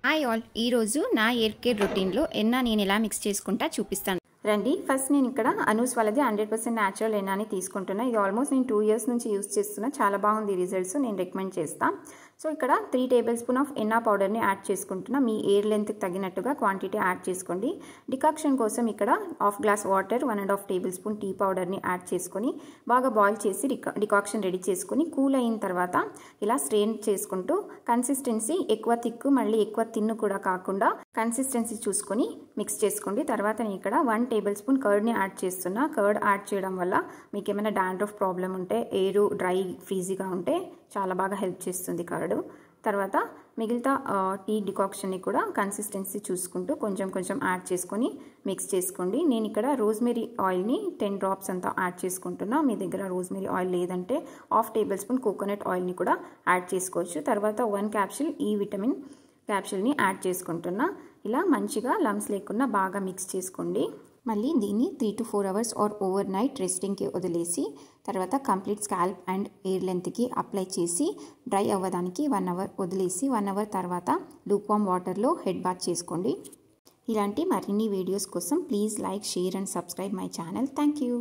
Hi all, ఈరోజు నా hair care రొటీన్లో నేను ఎలా మిక్స్ చేసుకుంటా చూపిస్తాను రండి. ఫస్ట్ నేను ఇక్కడ అనూస్ వాళ్ళది 100% న్యాచురల్ ఎన్నాని తీసుకుంటున్నా. ఇది ఆల్మోస్ట్ నేను 2 years నుంచి యూస్ చేస్తున్నా. చాలా బాగుంది రిజల్ట్స్, నేను రికమెండ్ చేస్తాను. సో ఇక్కడ 3 tablespoons ఆఫ్ ఎన్నా పౌడర్ని యాడ్ చేసుకుంటున్నా. మీ ఎయిర్ లెంత్కి తగినట్టుగా క్వాంటిటీ యాడ్ చేసుకోండి. డికాక్షన్ కోసం ఇక్కడ ½ glass వాటర్, 1.5 tablespoons టీ పౌడర్ని యాడ్ చేసుకొని బాగా బాయిల్ చేసి డికాక్షన్ రెడీ చేసుకొని కూల్ అయిన తర్వాత ఇలా స్ట్రెయిన్ చేసుకుంటూ కన్సిస్టెన్సీ ఎక్కువ థిక్ మళ్ళీ ఎక్కువ తిన్ను కూడా కాకుండా కన్సిస్టెన్సీ చూసుకొని మిక్స్ చేసుకోండి. తర్వాత నేను ఇక్కడ 1 tablespoon కర్డ్ని యాడ్ చేస్తున్నా. కర్డ్ యాడ్ చేయడం వల్ల మీకు ఏమైనా డాండ్రఫ్ ప్రాబ్లం ఉంటే, ఎయిర్ డ్రై ఫ్రీజీగా ఉంటే చాలా బాగా హెల్ప్ చేస్తుంది కర్డ్. తర్వాత మిగతా టీ డికాక్షన్ని కూడా కన్సిస్టెన్సీ చూసుకుంటూ కొంచెం కొంచెం యాడ్ చేసుకొని మిక్స్ చేసుకోండి. నేను ఇక్కడ రోజ్మెరీ ఆయిల్ని 10 drops అంతా యాడ్ చేసుకుంటున్నా. మీ దగ్గర రోజ్మెరీ ఆయిల్ లేదంటే ½ tablespoon కోకోనట్ ఆయిల్ని కూడా యాడ్ చేసుకోవచ్చు. తర్వాత 1 capsule ఈ విటమిన్ క్యాప్సూల్ని యాడ్ చేసుకుంటున్నా. ఇలా మంచిగా లమ్స్ లేకుండా బాగా మిక్స్ చేసుకోండి. మళ్ళీ దీన్ని 3 to 4 hours or overnight రెస్టింగ్కి వదిలేసి తర్వాత కంప్లీట్ స్కాల్ప్ అండ్ ఎయిర్ లెంత్కి అప్లై చేసి డ్రై అవ్వడానికి 1 hour వదిలేసి 1 hour తర్వాత లూక్వామ్ వాటర్లో హెడ్ బాత్ చేసుకోండి. ఇలాంటి మరిన్ని వీడియోస్ కోసం please like, share and subscribe my channel. Thank you.